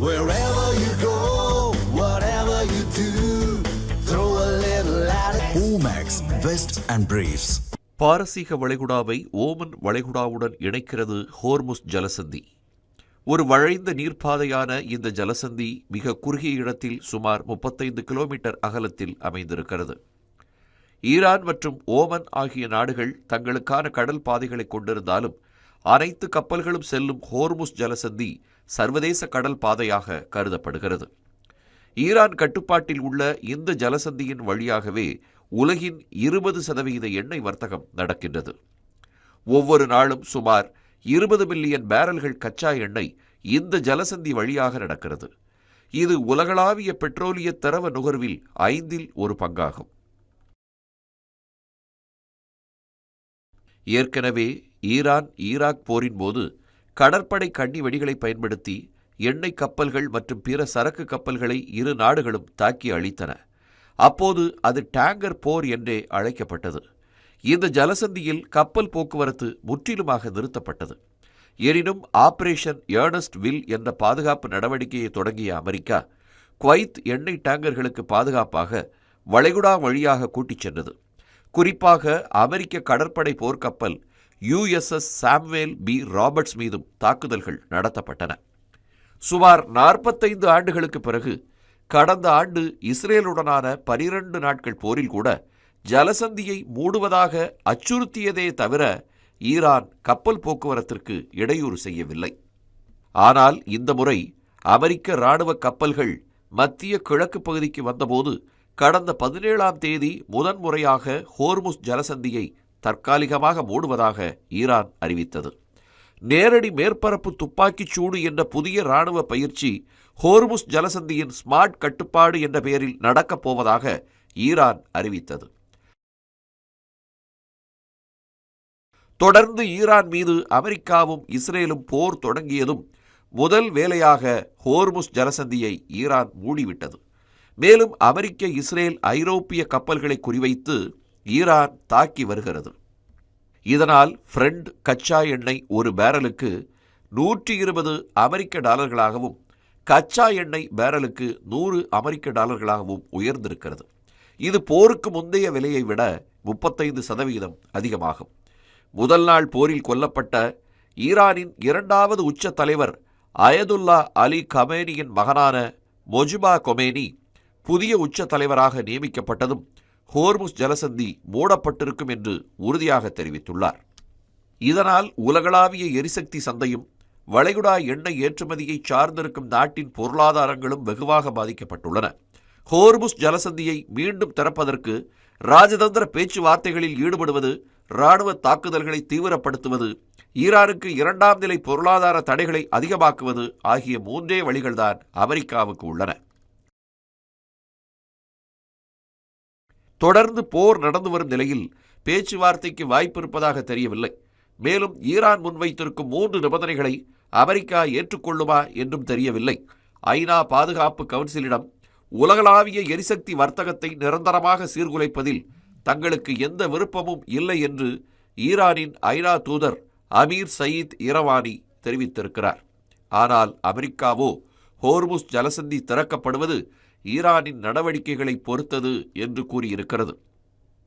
Wherever you go, whatever you do, throw a little at it. Omax, Vest and Briefs. பாரசீக வளைகுடாவை Oman வளைகுடாவுடன் இணைக்கிறது Hormuz ஜலசந்தி. ஒரு வளைந்த நீர்ப்பாதையான இந்த ஜலசந்தி மிக குறுகிய இடத்தில் சுமார் 35 கிலோமீட்டர் அகலத்தில் அமைந்திருக்கிறது. ஈரான் மற்றும் ஓமன் ஆகிய நாடுகள் தங்களுக்கான கடல் பாதைகளை கொண்டிருந்தாலும் அனைத்து கப்பல்களும் செல்லும் ஹோர்முஸ் ஜலசந்தி சர்வதேச கடல் பாதையாக கருதப்படுகிறது. ஈரான் கட்டுப்பாட்டில் உள்ள இந்த ஜலசந்தியின் வழியாகவே உலகின் 20% எண்ணெய் வர்த்தகம் நடக்கின்றது. ஒவ்வொரு நாளும் சுமார் 20 மில்லியன் பேரல்கள் கச்சா எண்ணெய் இந்த ஜலசந்தி வழியாக நடக்கிறது. இது உலகளாவிய பெட்ரோலிய தரவ நுகர்வில் 1/5 பங்காகும். ஏற்கனவே ஈரான் ஈராக் போரின் போது கடற்படை கண்ணி வெடிகளை பயன்படுத்தி எண்ணெய் கப்பல்கள் மற்றும் பிற சரக்கு கப்பல்களை இரு நாடுகளும் தாக்கி அழித்தன. அப்போது அது டேங்கர் போர் என்றே அழைக்கப்பட்டது. இந்த ஜலசந்தியில் கப்பல் போக்குவரத்து முற்றிலுமாக நிறுத்தப்பட்டது. எனினும் ஆபரேஷன் ஏர்னஸ்ட் வில் என்ற பாதுகாப்பு நடவடிக்கையை தொடங்கிய அமெரிக்கா குவைத் எண்ணெய் டேங்கர்களுக்கு பாதுகாப்பாக வளைகுடா வழியாக கூட்டிச் சென்றது. குறிப்பாக அமெரிக்க கடற்படை போர்க்கப்பல் USS சாம்வேல் பி ராபர்ட்ஸ் மீதும் தாக்குதல்கள் நடத்தப்பட்டன. சுமார் 45 ஆண்டுகளுக்கு பிறகு கடந்த ஆண்டு இஸ்ரேலுடனான 12 நாட்கள் போரில் கூட ஜலசந்தியை மூடுவதாக அச்சுறுத்தியதே தவிர ஈரான் கப்பல் போக்குவரத்திற்கு இடையூறு செய்யவில்லை. ஆனால் இந்த முறை அமெரிக்க இராணுவ கப்பல்கள் மத்திய கிழக்கு பகுதிக்கு வந்தபோது கடந்த 17ஆம் தேதி முதன்முறையாக ஹோர்முஸ் ஜலசந்தியை தற்காலிகமாக மூடுவதாக ஈரான் அறிவித்தது. நேரடி மேற்பரப்பு துப்பாக்கிச் சூடு என்ற புதிய இராணுவ பயிற்சி ஹோர்முஸ் ஜலசந்தியின் ஸ்மார்ட் கட்டுப்பாடு என்ற பெயரில் நடக்கப் போவதாக ஈரான் அறிவித்தது. தொடர்ந்து ஈரான் மீது அமெரிக்காவும் இஸ்ரேலும் போர் தொடங்கியதும் முதல் வேலையாக ஹோர்முஸ் ஜலசந்தியை ஈரான் மூடிவிட்டது. மேலும் அமெரிக்க இஸ்ரேல் ஐரோப்பிய கப்பல்களை குறிவைத்து ஈரான் தாக்கி வருகிறது. இதனால் ஃப்ரெண்ட் கச்சா எண்ணெய் ஒரு பேரலுக்கு $120 அமெரிக்க கச்சா எண்ணெய் பேரலுக்கு $100 அமெரிக்க உயர்ந்திருக்கிறது. இது போருக்கு முந்தைய விலையை விட 35% அதிகமாகும். முதல் நாள் போரில் கொல்லப்பட்ட ஈரானின் 2வது உச்ச தலைவர் அயதுல்லா அலி கமேனியின் மகனான மொஜிபா கொமேனி புதிய உச்ச தலைவராக நியமிக்கப்பட்டதும் ஹோர்முஸ் ஜலசந்தி மூடப்பட்டிருக்கும் என்று உறுதியாக தெரிவித்துள்ளார். இதனால் உலகளாவிய எரிசக்தி சந்தையும் வளைகுடா எண்ணெய் ஏற்றுமதியை சார்ந்திருக்கும் நாட்டின் பொருளாதாரங்களும் வெகுவாக பாதிக்கப்பட்டுள்ளன. ஹோர்முஸ் ஜலசந்தியை மீண்டும் திறப்பதற்கு ராஜதந்திர பேச்சுவார்த்தைகளில் ஈடுபடுவது, இராணுவ தாக்குதல்களை தீவிரப்படுத்துவது, ஈரானுக்கு 2ஆம் நிலை பொருளாதார தடைகளை அதிகமாக்குவது ஆகிய 3 வழிகள்தான் அமெரிக்காவுக்கு உள்ளன. தொடர்ந்து போர் நடந்து வரும் நிலையில் பேச்சுவார்த்தைக்கு வாய்ப்பு இருப்பதாக தெரியவில்லை. மேலும் ஈரான் முன்வைத்திருக்கும் 3 நிபந்தனைகளை அமெரிக்கா ஏற்றுக்கொள்ளுமா என்றும் தெரியவில்லை. ஐநா பாதுகாப்பு கவுன்சிலிடம் உலகளாவிய எரிசக்தி வர்த்தகத்தை நிரந்தரமாக சீர்குலைப்பதில் தங்களுக்கு எந்த விருப்பமும் இல்லை என்று ஈரானின் ஐநா தூதர் அமீர் சயீத் இரவானி தெரிவித்திருக்கிறார். ஆனால் அமெரிக்காவோ ஹோர்முஸ் ஜலசந்தி திறக்கப்படுவது ஈரானின் நடவடிக்கைகளை பொறுத்தது என்று கூறியிருக்கிறது.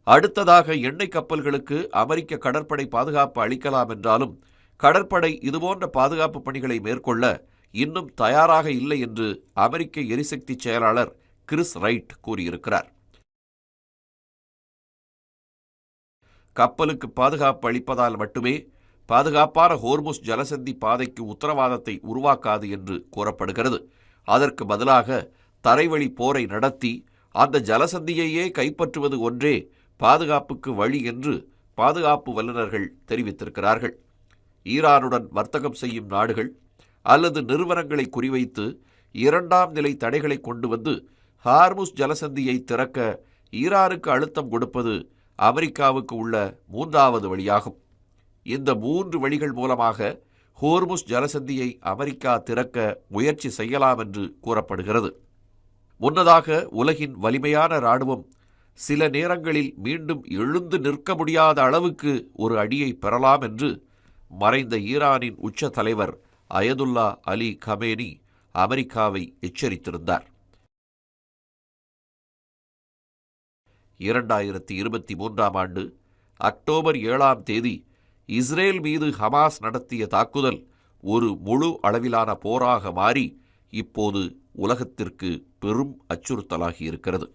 அடுத்ததாக எண்ணெய் கப்பல்களுக்கு அமெரிக்க கடற்படை பாதுகாப்பு அளிக்கலாம் என்றாலும் கடற்படை இதுபோன்ற பாதுகாப்பு பணிகளை மேற்கொள்ள இன்னும் தயாராக இல்லை என்று அமெரிக்க எரிசக்தி செயலாளர் கிறிஸ் ரைட் கூறியிருக்கிறார். கப்பலுக்கு பாதுகாப்பு அளிப்பதால் மட்டுமே பாதுகாப்பான ஹோர்முஸ் ஜலசந்தி பாதைக்கு உத்தரவாதத்தை உருவாக்காது என்று கூறப்படுகிறது. அதற்கு பதிலாக தரைவழி போரை நடத்தி அந்த ஜலசந்தியையே கைப்பற்றுவது ஒன்றே பாதுகாப்புக்கு வழி என்று பாதுகாப்பு வல்லுநர்கள் தெரிவித்திருக்கிறார்கள். ஈரானுடன் வர்த்தகம் செய்யும் நாடுகள் அல்லது நிறுவனங்களை குறிவைத்து 2ஆம் நிலை தடைகளை கொண்டு வந்து ஹார்முஸ் ஜலசந்தியை திறக்க ஈரானுக்கு அழுத்தம் கொடுப்பது அமெரிக்காவுக்கு உள்ள 3வது வழியாகும். இந்த 3 வழிகள் மூலமாக ஹோர்முஸ் ஜலசந்தியை அமெரிக்கா திறக்க முயற்சி செய்யலாம் என்று கூறப்படுகிறது. முன்னதாக உலகின் வலிமையான இராணுவம் சில நேரங்களில் மீண்டும் எழுந்து நிற்க முடியாத அளவுக்கு ஒரு அடியை பெறலாம் என்று மறைந்த ஈரானின் உச்ச தலைவர் அயதுல்லா அலி கமேனி அமெரிக்காவை எச்சரித்திருந்தார். 2023ஆம் ஆண்டு அக்டோபர் 7ஆம் தேதி இஸ்ரேல் மீது ஹமாஸ் நடத்திய தாக்குதல் ஒரு முழு அளவிலான போராக மாறி இப்போது உலகத்திற்கு பெரும் அச்சுறுத்தலாகி இருக்கிறது.